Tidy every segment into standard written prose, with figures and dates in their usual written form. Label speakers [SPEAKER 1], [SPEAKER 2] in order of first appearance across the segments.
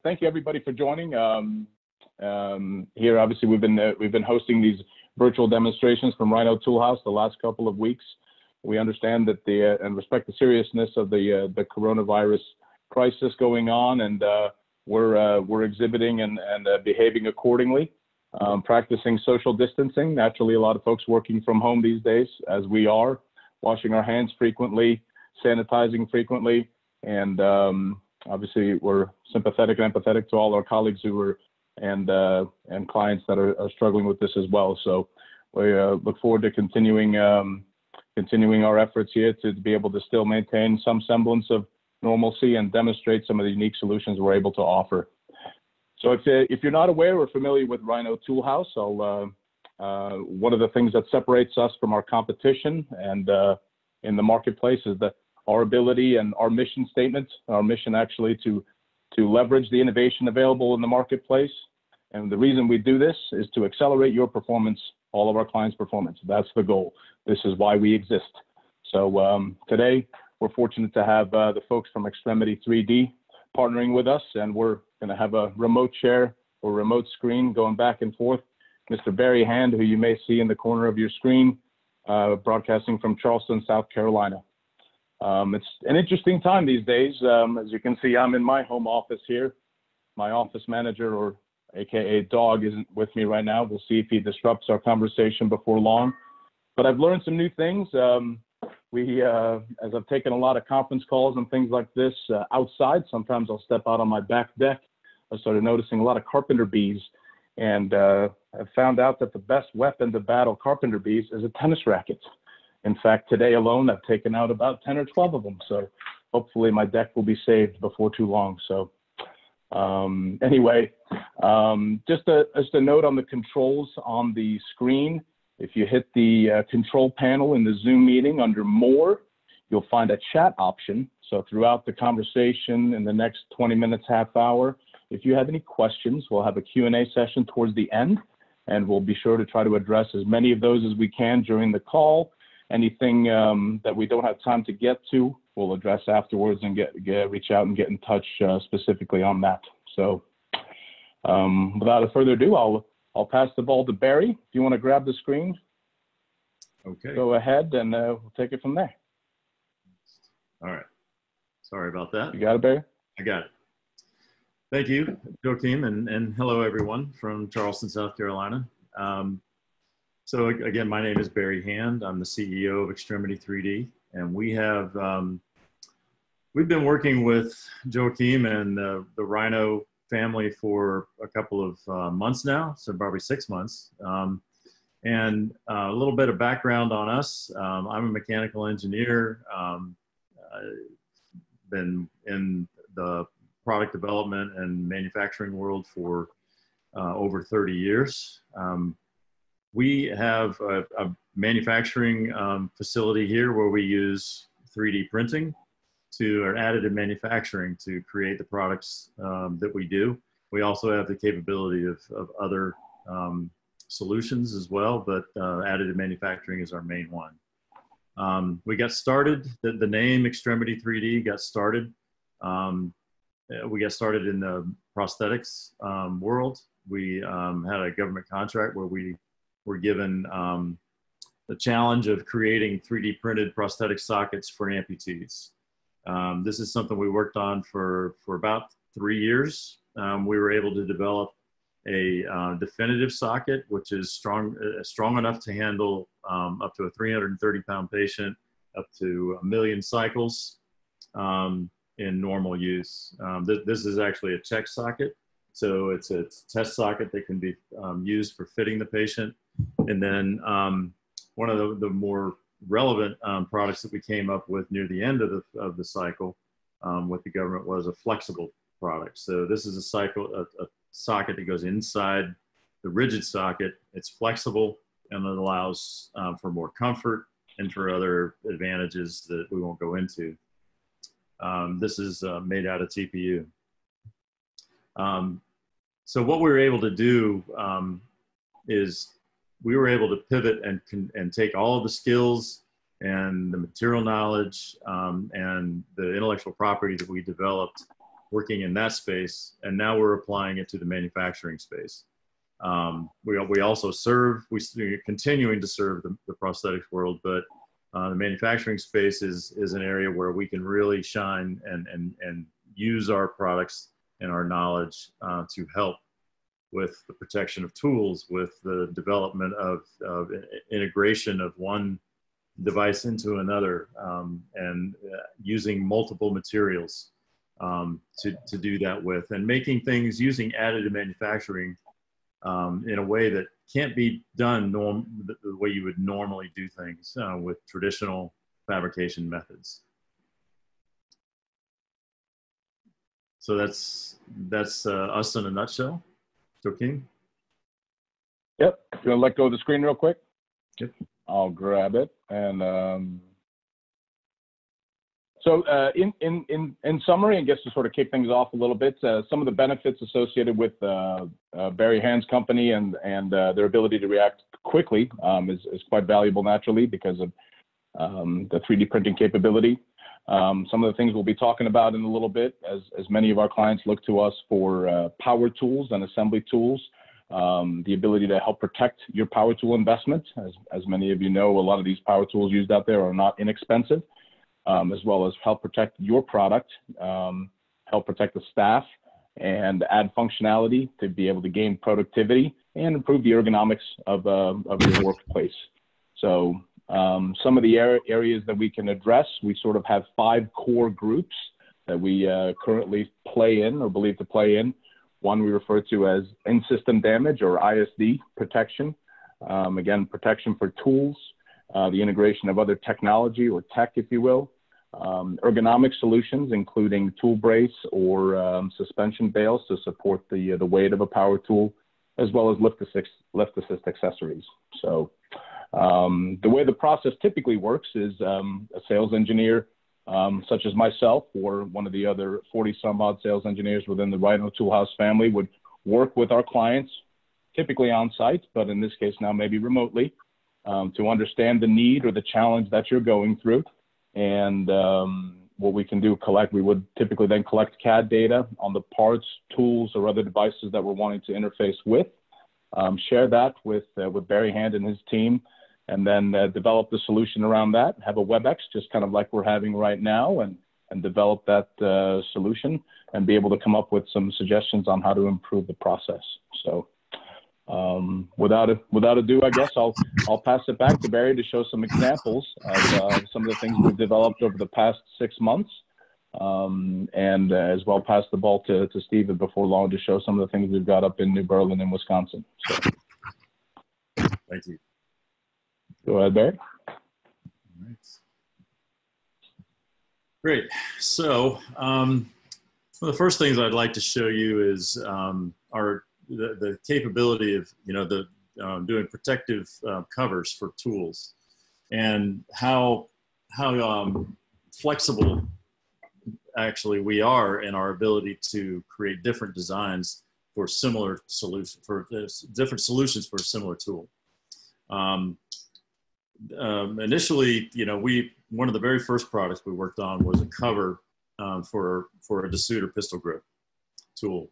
[SPEAKER 1] thank you everybody for joining. Here, obviously, we've been hosting these virtual demonstrations from Rhino Toolhouse the last couple of weeks. We understand that and respect the seriousness of the coronavirus crisis going on, and we're exhibiting and behaving accordingly, practicing social distancing. Naturally, a lot of folks working from home these days, as we are, washing our hands frequently, sanitizing frequently, and obviously we're sympathetic and empathetic to all our colleagues who are and clients that are struggling with this as well. So we look forward to continuing our efforts here to be able to still maintain some semblance of normalcy and demonstrate some of the unique solutions we're able to offer. So if you're not aware or familiar with Rhino Toolhouse, one of the things that separates us from our competition and in the marketplace is that our ability and our mission statement, our mission actually to leverage the innovation available in the marketplace. And the reason we do this is to accelerate your performance, all of our clients' performance. That's the goal. This is why we exist. So today, we're fortunate to have the folks from Extremiti3D partnering with us, and we're going to have a remote share or remote screen going back and forth. Mr. Barry Hand, who you may see in the corner of your screen, broadcasting from Charleston, South Carolina. It's an interesting time these days. As you can see, I'm in my home office here. My office manager, or AKA dog, isn't with me right now. We'll see if he disrupts our conversation before long. But I've learned some new things. As I've taken a lot of conference calls and things like this outside, sometimes I'll step out on my back deck. I started noticing a lot of carpenter bees, and I found out that the best weapon to battle carpenter bees is a tennis racket. In fact, today alone, I've taken out about 10 or 12 of them. So hopefully my deck will be saved before too long. So anyway, just a note on the controls on the screen. If you hit the control panel in the Zoom meeting under More, you'll find a chat option. So throughout the conversation in the next 20 minutes, half hour, if you have any questions, we'll have a Q&A session towards the end, and we'll be sure to try to address as many of those as we can during the call. Anything that we don't have time to get to, we'll address afterwards and reach out and get in touch specifically on that. So without further ado, I'll pass the ball to Barry. If you want to grab the screen,
[SPEAKER 2] okay,
[SPEAKER 1] go ahead, and we'll take it from there.
[SPEAKER 2] All right. Sorry about that.
[SPEAKER 1] You got it, Barry?
[SPEAKER 2] I got it. Thank you, Joachim, and hello, everyone from Charleston, South Carolina. So again, my name is Barry Hand. I'm the CEO of Extremiti3D, and we've been working with Joachim and the Rhino family for a couple of months now, so probably 6 months. And a little bit of background on us. I'm a mechanical engineer. Been in the product development and manufacturing world for over 30 years. We have a manufacturing facility here where we use 3D printing or additive manufacturing to create the products that we do. We also have the capability of other solutions as well, but additive manufacturing is our main one. We got started, the name Extremiti3D got started. We got started in the prosthetics world. We had a government contract where we were given the challenge of creating 3D printed prosthetic sockets for amputees. This is something we worked on for about 3 years. We were able to develop a definitive socket, which is strong enough to handle up to a 330-pound patient, up to 1 million cycles in normal use. This is actually a check socket. So it's a test socket that can be used for fitting the patient. And then one of the more relevant products that we came up with near the end of the cycle with the government was a flexible product. So this is a socket that goes inside the rigid socket. It's flexible, and it allows for more comfort and for other advantages that we won't go into. This is made out of TPU. So what we were able to do is we were able to pivot and take all of the skills and the material knowledge and the intellectual property that we developed working in that space, and now we're applying it to the manufacturing space. We also serve, we're continuing to serve the prosthetics world, but the manufacturing space is an area where we can really shine and use our products and our knowledge to help with the protection of tools, with the development of integration of one device into another, and using multiple materials to do that with, and making things using additive manufacturing in a way that can't be done the way you would normally do things with traditional fabrication methods. So that's us in a nutshell. Joachim?
[SPEAKER 1] Yep. You want to let go of the screen real quick?
[SPEAKER 2] Yep.
[SPEAKER 1] I'll grab it. And so in summary, I guess to sort of kick things off a little bit, some of the benefits associated with Barry Hand's company and their ability to react quickly is quite valuable naturally because of the 3D printing capability. Some of the things we'll be talking about in a little bit, as many of our clients look to us for power tools and assembly tools, the ability to help protect your power tool investment. As many of you know, a lot of these power tools used out there are not inexpensive, as well as help protect your product, help protect the staff, and add functionality to be able to gain productivity and improve the ergonomics of your workplace. So some of the areas that we can address, we sort of have 5 core groups that we currently play in or believe to play in. One we refer to as in-system damage or ISD protection. Again, protection for tools, the integration of other technology or tech, if you will. Ergonomic solutions, including tool brace or suspension bales to support the weight of a power tool, as well as lift assist accessories. So the way the process typically works is a sales engineer, such as myself or one of the other 40 some odd sales engineers within the Rhino Toolhouse family, would work with our clients, typically on site, but in this case now maybe remotely, to understand the need or the challenge that you're going through. And what we can do, we would typically then collect CAD data on the parts, tools, or other devices that we're wanting to interface with, share that with Barry Hand and his team, and then develop the solution around that, have a WebEx, just kind of like we're having right now, and develop that solution and be able to come up with some suggestions on how to improve the process. So without ado, I guess I'll pass it back to Barry to show some examples of some of the things we've developed over the past 6 months, and as well pass the ball to Steven before long to show some of the things we've got up in New Berlin in Wisconsin. So.
[SPEAKER 2] Thank you.
[SPEAKER 1] Go ahead, Barry.
[SPEAKER 2] All right. Great. So one of the first things I'd like to show you is the capability of doing protective covers for tools, and how flexible actually we are in our ability to create different designs for similar solutions, for different solutions for a similar tool. Initially, one of the very first products we worked on was a cover for a DeSuit or pistol grip tool.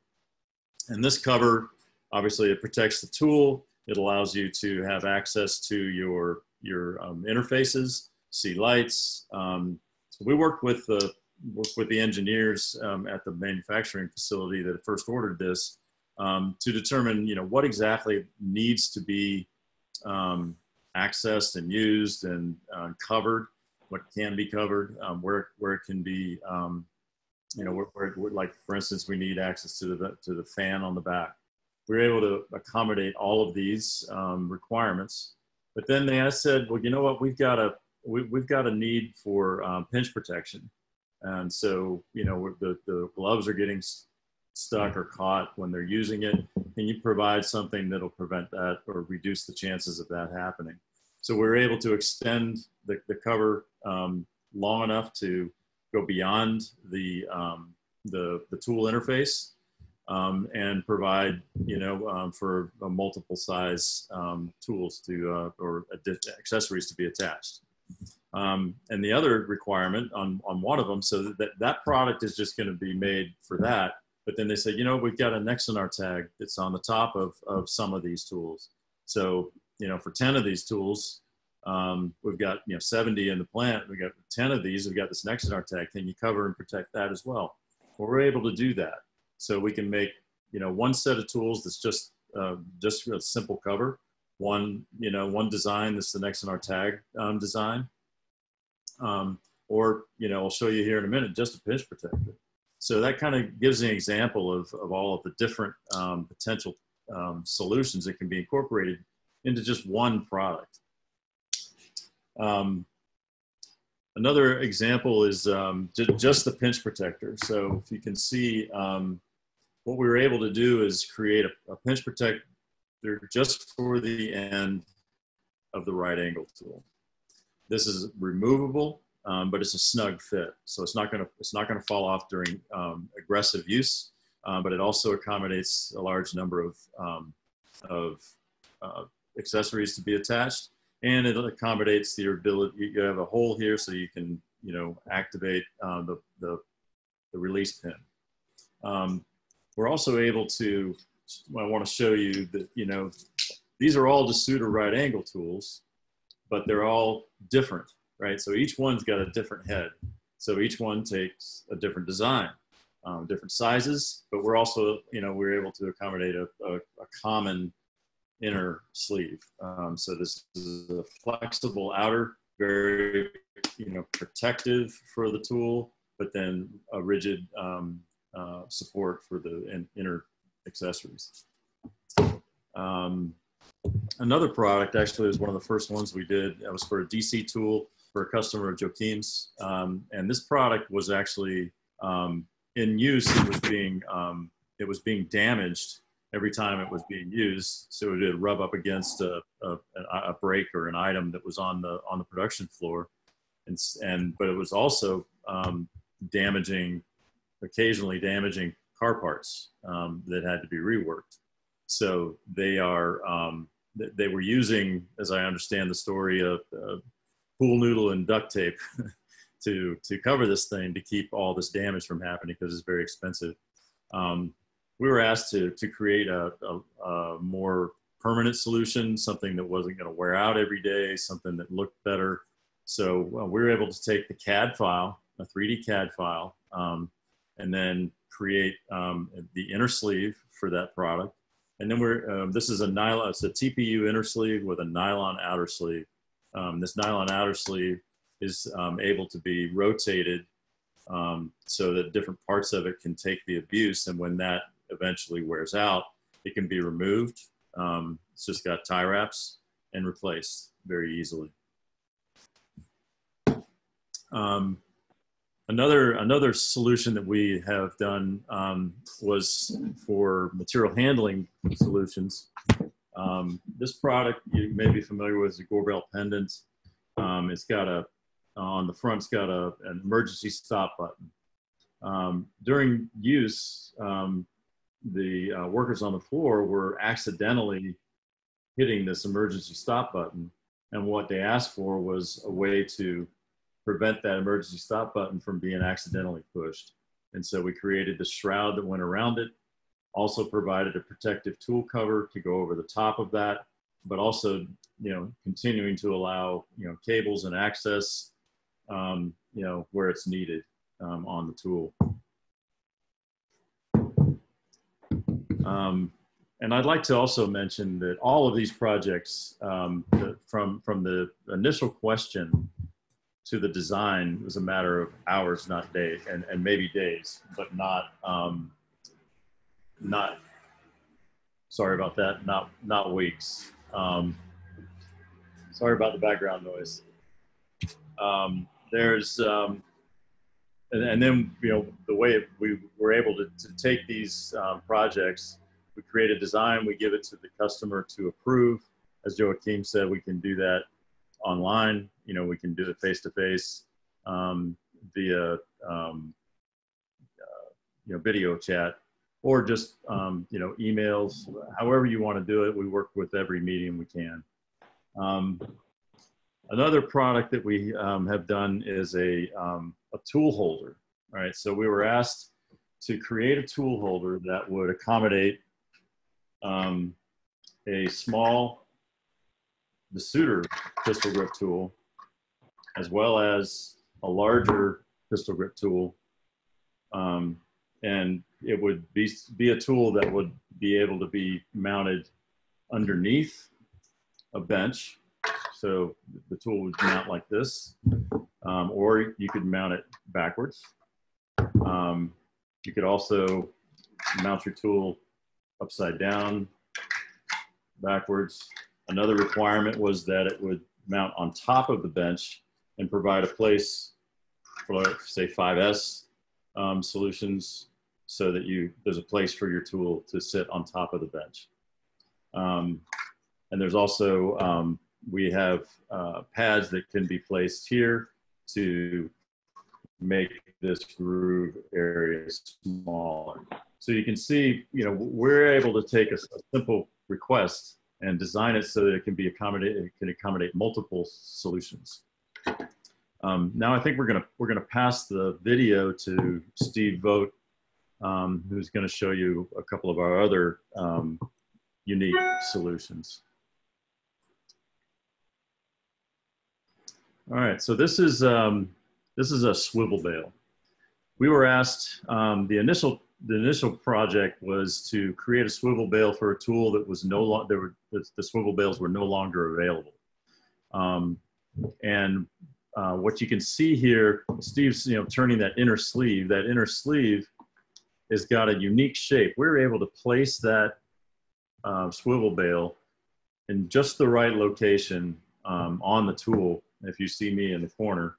[SPEAKER 2] And this cover, obviously, it protects the tool. It allows you to have access to your interfaces, see lights. So we worked with the engineers at the manufacturing facility that first ordered this to determine, what exactly needs to be accessed and used and covered, what can be covered, where it can be, like for instance, we need access to the fan on the back. We were able to accommodate all of these requirements, but then they said, well, you know what, we've got a need for pinch protection, and so the gloves are getting stuck or caught when they're using it. Can you provide something that'll prevent that or reduce the chances of that happening? So we were able to extend the cover long enough to go beyond the tool interface and provide, for multiple size tools or accessories to be attached. And the other requirement on one of them, so that product is just going to be made for that. But then they say, you know, we've got a Nexinar tag that's on the top of some of these tools. So, you know, for 10 of these tools, we've got, you know, 70 in the plant. We got 10 of these. We've got this Nexinar tag. Can you cover and protect that as well? Well, we're able to do that. So we can make, you know, one set of tools that's just a simple cover. One design that's the Nexinar tag design. Or, you know, I'll show you here in a minute, just a pinch protector. So that kind of gives an example of all of the different potential solutions that can be incorporated into just one product. Another example is just the pinch protector. So if you can see, what we were able to do is create a pinch protector just for the end of the right angle tool. This is removable, but it's a snug fit, so it's not gonna fall off during aggressive use. But it also accommodates a large number of accessories to be attached, and it accommodates the ability. You have a hole here, so you can, you know, activate the release pin. We're also able to. I want to show you that, you know, these are all DeSutter right angle tools, but they're all different, right? So each one's got a different head. So each one takes a different design, different sizes, but we're also, you know, we're able to accommodate a common inner sleeve. So this is a flexible outer, very, you know, protective for the tool, but then a rigid support for the inner accessories. Another product actually was one of the first ones we did. That was for a DC tool for a customer of Joachim's. And this product was actually in use. It was being damaged every time it was being used. So it would rub up against a break or an item that was on the production floor. But it was also occasionally damaging car parts that had to be reworked. So they were using, as I understand the story, a pool noodle and duct tape to cover this thing to keep all this damage from happening, because it's very expensive. We were asked to create a more permanent solution, something that wasn't going to wear out every day, something that looked better. So we were able to take the CAD file, a 3D CAD file, and then create the inner sleeve for that product. And then this is it's a TPU inner sleeve with a nylon outer sleeve. This nylon outer sleeve is able to be rotated so that different parts of it can take the abuse. And when that eventually wears out, it can be removed. It's just got tie wraps and replaced very easily. Another solution that we have done was for material handling solutions. This product you may be familiar with is a Gorbel pendant. It's got on the front, it's got an emergency stop button. During use, the workers on the floor were accidentally hitting this emergency stop button. And what they asked for was a way to prevent that emergency stop button from being accidentally pushed. And so we created the shroud that went around it, also provided a protective tool cover to go over the top of that, but also, you know, continuing to allow, you know, cables and access, you know, where it's needed on the tool. And I'd like to also mention that all of these projects, from the initial question to the design, was a matter of hours, not days, and maybe days, but not sorry about that, not weeks. Sorry about the background noise. And then, you know, the way we were able to take these projects, we create a design, we give it to the customer to approve. As Joachim said, we can do that online. You know, we can do it face-to-face via, you know, video chat, or just, you know, emails, however you want to do it. We work with every medium we can. Another product that we have done is a tool holder. All right, so we were asked to create a tool holder that would accommodate a small Suitor pistol grip tool, as well as a larger pistol grip tool. And it would be a tool that would be able to be mounted underneath a bench. So the tool would mount like this, or you could mount it backwards. You could also mount your tool upside down, backwards. Another requirement was that it would mount on top of the bench and provide a place for, say, 5S solutions, so that there's a place for your tool to sit on top of the bench. And there's also, we have pads that can be placed here to make this groove area smaller. So you can see, we're able to take a simple request and design it so that it can accommodate multiple solutions. Now I think we're gonna pass the video to Steve Vogt, who's gonna show you a couple of our other unique solutions. All right, so this is a swivel bail. We were asked, the initial project was to create a swivel bail for a tool that was no longer, the swivel bails were no longer available. What you can see here, Steve's turning that inner sleeve. That inner sleeve has got a unique shape. We were able to place that swivel bail in just the right location on the tool. If you see me in the corner,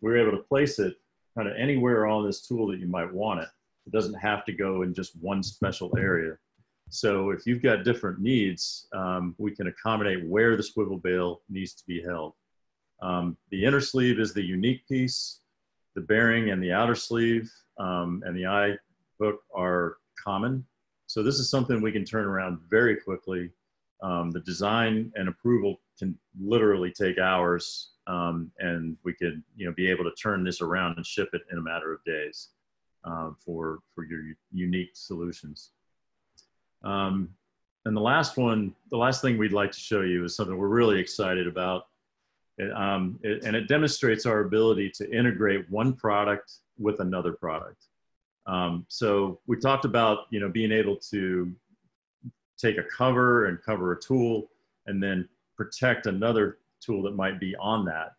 [SPEAKER 2] we were able to place it kind of anywhere on this tool that you might want it. It doesn't have to go in just one special area. So if you've got different needs, we can accommodate where the swivel bail needs to be held. The inner sleeve is the unique piece. The bearing and the outer sleeve and the eye hook are common. So this is something we can turn around very quickly. The design and approval can literally take hours, and we could be able to turn this around and ship it in a matter of days for your unique solutions. And the last thing we'd like to show you is something we're really excited about. And it demonstrates our ability to integrate one product with another product. So we talked about being able to take a cover and cover a tool and then protect another tool that might be on that.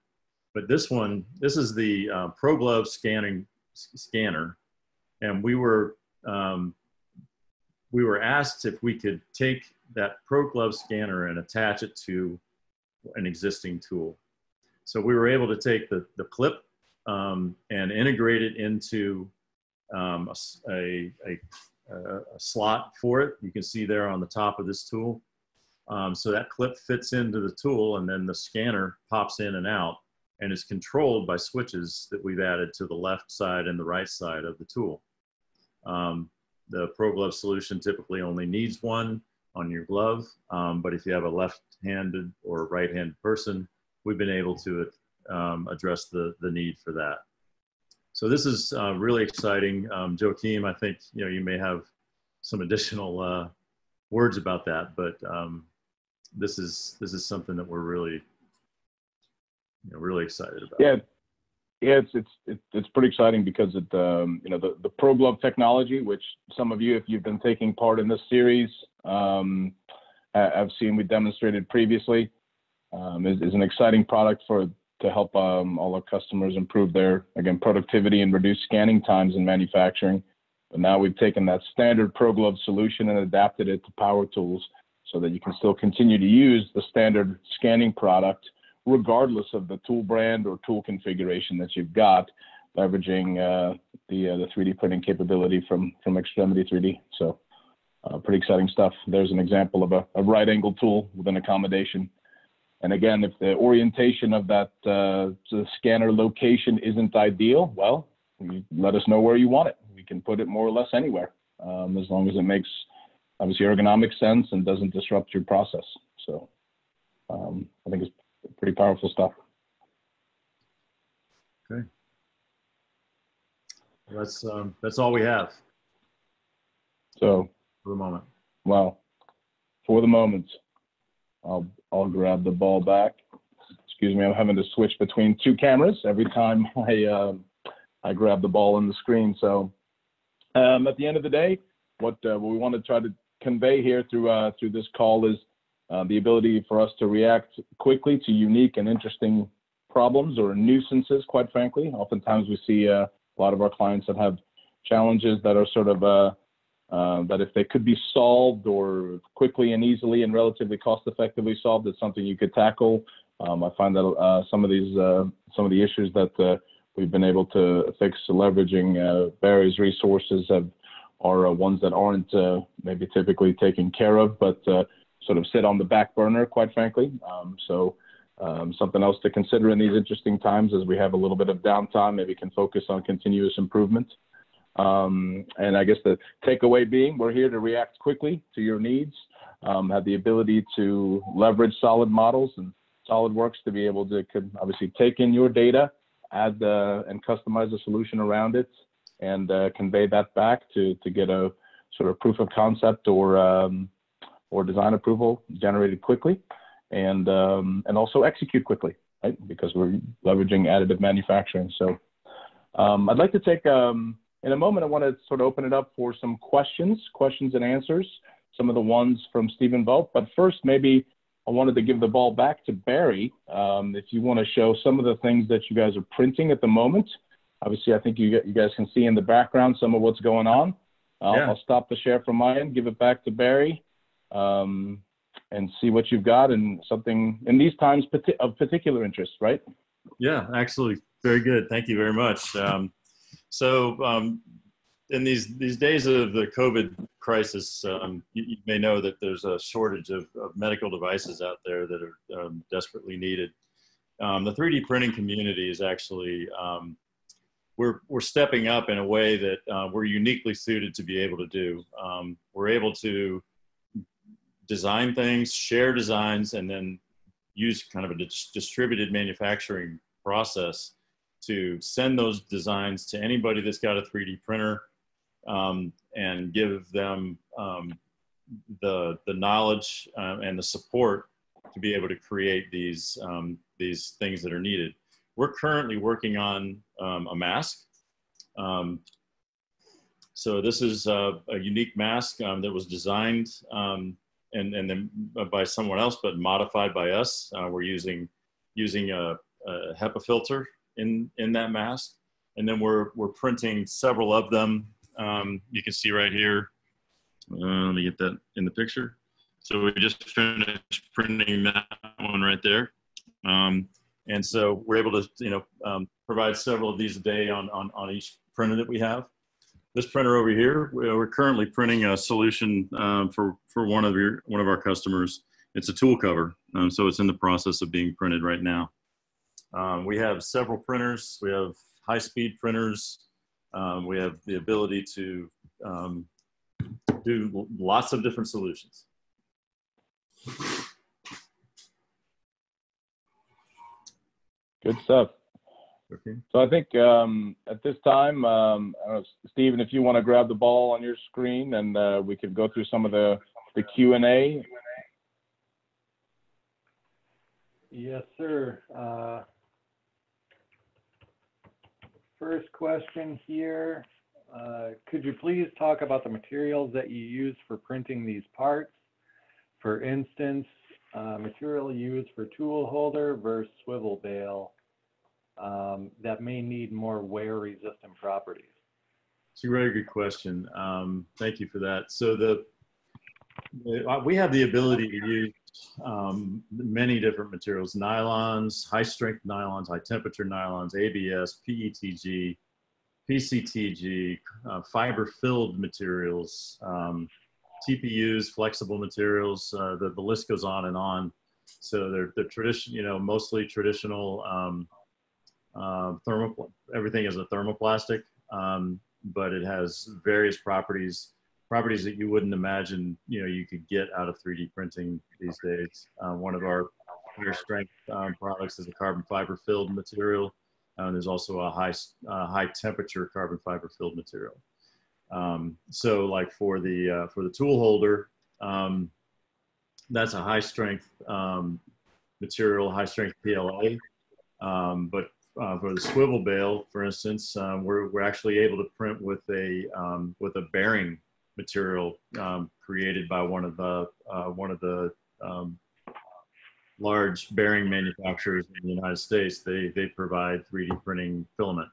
[SPEAKER 2] But this is the ProGlove scanner, and we were asked if we could take that ProGlove scanner and attach it to an existing tool. So we were able to take the clip and integrate it into a slot for it. You can see there on the top of this tool. So that clip fits into the tool, and then the scanner pops in and out and is controlled by switches that we've added to the left side and the right side of the tool. The ProGlove solution typically only needs one on your glove, but if you have a left-handed or right-handed person, we've been able to address the need for that. So this is really exciting. Joachim, I think you may have some additional words about that, but this is something that we're really really excited about.
[SPEAKER 1] Yeah, it's pretty exciting because it the ProGlove technology, which some of you, if you've been taking part in this series, have seen we demonstrated previously, is an exciting product to help all our customers improve their, again, productivity and reduce scanning times in manufacturing. But now we've taken that standard ProGlove solution and adapted it to power tools so that you can still continue to use the standard scanning product regardless of the tool brand or tool configuration that you've got, leveraging the 3D printing capability from Extremiti3D. So pretty exciting stuff. There's an example of a right angle tool with an accommodation. And again, if the orientation of that the scanner location isn't ideal, well, you let us know where you want it. We can put it more or less anywhere, as long as it makes obviously ergonomic sense and doesn't disrupt your process. So I think it's pretty powerful stuff.
[SPEAKER 2] Okay. That's all we have
[SPEAKER 1] So,
[SPEAKER 2] for the moment.
[SPEAKER 1] well, for the moment, I'll grab the ball back. Excuse me, I'm having to switch between two cameras every time I grab the ball in the screen. So, at the end of the day, what we want to try to convey here through this call is the ability for us to react quickly to unique and interesting problems or nuisances, quite frankly. Oftentimes we see a lot of our clients that have challenges that are sort of that if they could be solved or quickly and easily and relatively cost effectively solved, it's something you could tackle. I find that some of the issues that we've been able to fix leveraging various resources are ones that aren't maybe typically taken care of, but sort of sit on the back burner, quite frankly. Something else to consider in these interesting times as we have a little bit of downtime, maybe can focus on continuous improvement. And I guess the takeaway being, we're here to react quickly to your needs, have the ability to leverage solid models and SolidWorks to be able to obviously take in your data, add and customize a solution around it, and convey that back to get a sort of proof of concept or design approval generated quickly, and also execute quickly, right? Because we're leveraging additive manufacturing. So I'd like to take, in a moment, I want to sort of open it up for some questions and answers, some of the ones from Stephen Volk. But first, maybe I wanted to give the ball back to Barry. If you want to show some of the things that you guys are printing at the moment. Obviously, I think you guys can see in the background some of what's going on.
[SPEAKER 2] Yeah.
[SPEAKER 1] I'll stop the share from my end, give it back to Barry, and see what you've got and something in these times of particular interest, right?
[SPEAKER 2] Yeah, actually, very good. Thank you very much. In these days of the COVID crisis, you may know that there's a shortage of medical devices out there that are desperately needed. The 3D printing community is actually, we're stepping up in a way that we're uniquely suited to be able to do. We're able to design things, share designs, and then use kind of a distributed manufacturing process to send those designs to anybody that's got a 3D printer, and give them the knowledge and the support to be able to create these things that are needed. We're currently working on a mask. So this is a unique mask that was designed and then by someone else, but modified by us. We're using a HEPA filter in that mask, and then we're printing several of them. You can see right here. Let me get that in the picture. So we just finished printing that one right there, and so we're able to provide several of these a day on each printer that we have. This printer over here, we're currently printing a solution for one of our customers. It's a tool cover, so it's in the process of being printed right now. We have several printers. We have high-speed printers. We have the ability to do lots of different solutions.
[SPEAKER 1] Good stuff.
[SPEAKER 2] Okay.
[SPEAKER 1] So I think at this time, I don't know, Stephen, if you want to grab the ball on your screen, and we could go through some of the Q&A.
[SPEAKER 3] Yes, sir. First question here. Could you please talk about the materials that you use for printing these parts? For instance, material used for tool holder versus swivel bale that may need more wear-resistant properties.
[SPEAKER 2] It's a very good question. Thank you for that. So we have the ability to use many different materials: nylons, high-strength nylons, high-temperature nylons, ABS, PETG, PCTG, fiber-filled materials, TPUs, flexible materials. The list goes on and on. So they're traditional, mostly traditional. Everything is a thermoplastic, but it has various properties that you wouldn't imagine you could get out of 3D printing these days. One of our higher strength products is a carbon fiber filled material. There's also a high temperature carbon fiber filled material. So like for the tool holder, that's a high strength material, high strength PLA. But for the swivel bale, for instance, we're actually able to print with a bearing material created by one of the large bearing manufacturers in the United States. They provide 3D printing filament.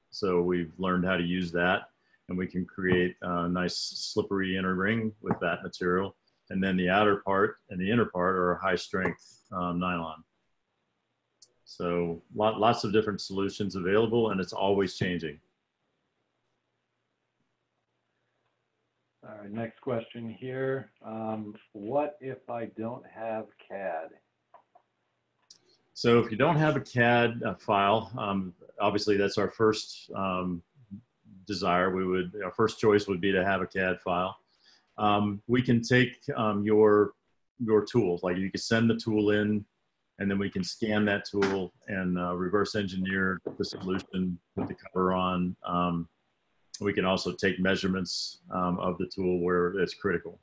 [SPEAKER 2] So we've learned how to use that, and we can create a nice slippery inner ring with that material. And then the outer part and the inner part are high strength nylon. So lots of different solutions available, and it's always changing.
[SPEAKER 3] All right, next question here. What if I don't have CAD?
[SPEAKER 2] So if you don't have a CAD file, obviously that's our first desire. Our first choice would be to have a CAD file. We can take your tools, like you can send the tool in, and then we can scan that tool and reverse engineer the solution, put the cover on. We can also take measurements of the tool where it's critical.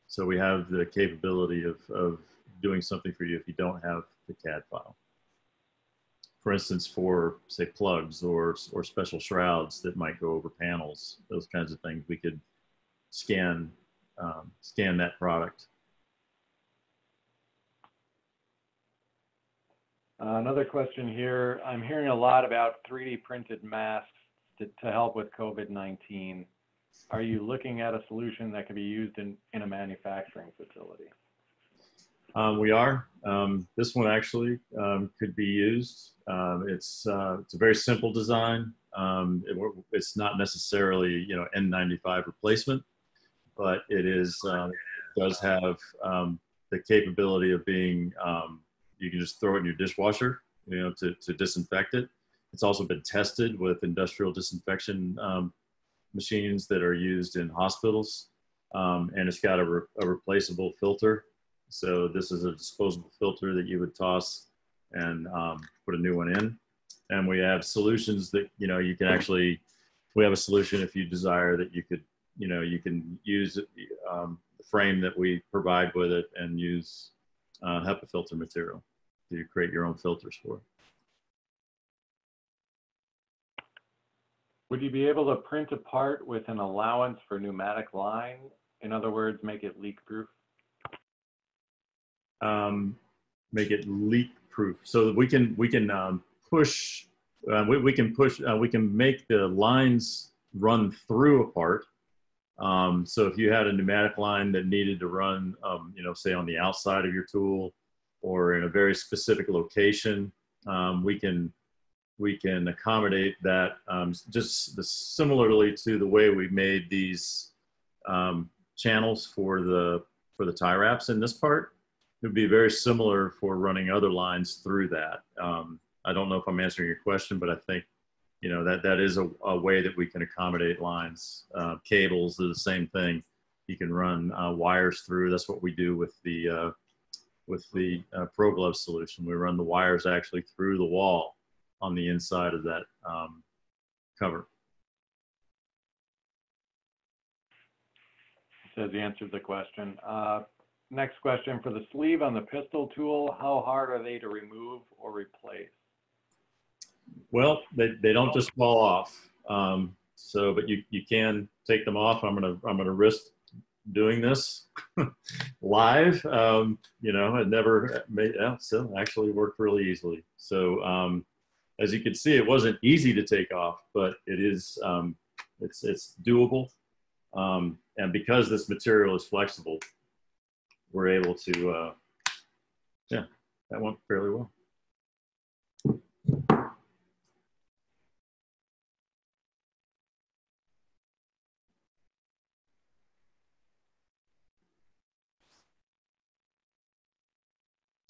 [SPEAKER 2] So we have the capability of doing something for you if you don't have the CAD file. For instance, for say plugs or special shrouds that might go over panels, those kinds of things, we could scan that product.
[SPEAKER 3] Another question here. I'm hearing a lot about 3D printed masks to help with COVID-19. Are you looking at a solution that can be used in a manufacturing facility?
[SPEAKER 2] We are. This one actually could be used. It's a very simple design. It's not necessarily N95 replacement, but it does have the capability of being. You can just throw it in your dishwasher, to disinfect it. It's also been tested with industrial disinfection machines that are used in hospitals, and it's got a replaceable filter. So this is a disposable filter that you would toss and put a new one in. And we have solutions that, you can actually, we have a solution if you desire that you can use the frame that we provide with it and use HEPA filter material to create your own filters for it.
[SPEAKER 3] Would you be able to print a part with an allowance for pneumatic line? In other words, make it leak proof?
[SPEAKER 2] Make it leak proof so that we can make the lines run through a part. So if you had a pneumatic line that needed to run, say on the outside of your tool or in a very specific location, we can accommodate that just similarly to the way we made these channels for the tie wraps in this part. It would be very similar for running other lines through that. I don't know if I'm answering your question, but I think that is a way that we can accommodate lines. Cables are the same thing. You can run wires through. That's what we do with the ProGlove solution. We run the wires actually through the wall on the inside of that cover.
[SPEAKER 3] Says you answered the question. Next question, for the sleeve on the pistol tool, how hard are they to remove or replace?
[SPEAKER 2] Well, they don't just fall off. But you can take them off. I'm gonna risk doing this live. It never made so actually worked really easily. So as you can see, it wasn't easy to take off, but it is it's doable. And because this material is flexible, we're able to that went fairly well.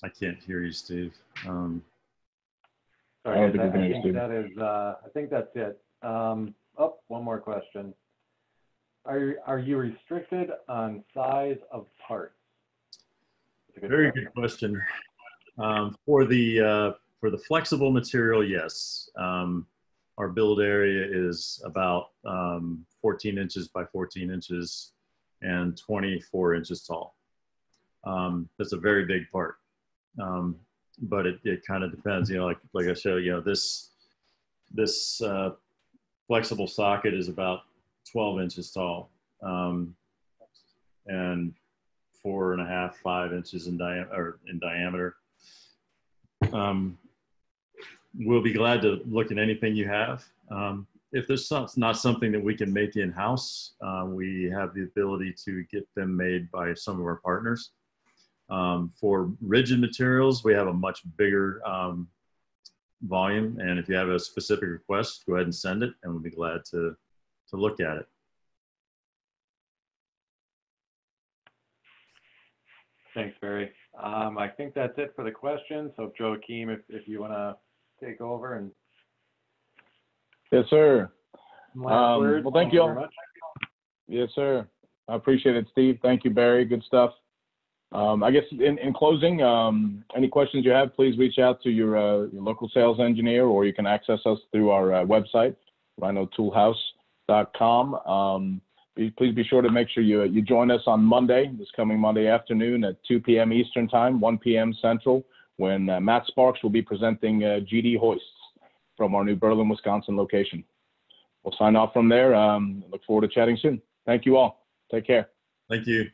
[SPEAKER 2] I can't hear you, Steve.
[SPEAKER 3] Sorry, I think that's it. One more question. Are you restricted on size of parts?
[SPEAKER 2] Very good question. For the For the flexible material, yes. Our build area is about 14 inches by 14 inches and 24 inches tall. That's a very big part. But it kind of depends, you know, like I showed, you know, this flexible socket is about 12 inches tall, and 4.5, 5 inches in diameter. We'll be glad to look at anything you have. If there's not something that we can make in-house, we have the ability to get them made by some of our partners. For rigid materials, we have a much bigger volume, and if you have a specific request, go ahead and send it, and we'll be glad to look at it.
[SPEAKER 3] Thanks, Barry. I think that's it for the questions. So Joachim, if you want to take over and.
[SPEAKER 1] Yes, sir.
[SPEAKER 3] Last word.
[SPEAKER 1] Well, thank you all.
[SPEAKER 3] Very much.
[SPEAKER 1] Yes, sir. I appreciate it, Steve. Thank you, Barry. Good stuff. I guess in closing, any questions you have, please reach out to your local sales engineer, or you can access us through our website, rhinotoolhouse.com. Please be sure to make sure you join us on Monday, this coming Monday afternoon at 2 p.m. Eastern Time, 1 p.m. Central, when Matt Sparks will be presenting GD hoists from our new Berlin, Wisconsin location. We'll sign off from there. Look forward to chatting soon. Thank you all. Take care.
[SPEAKER 2] Thank you.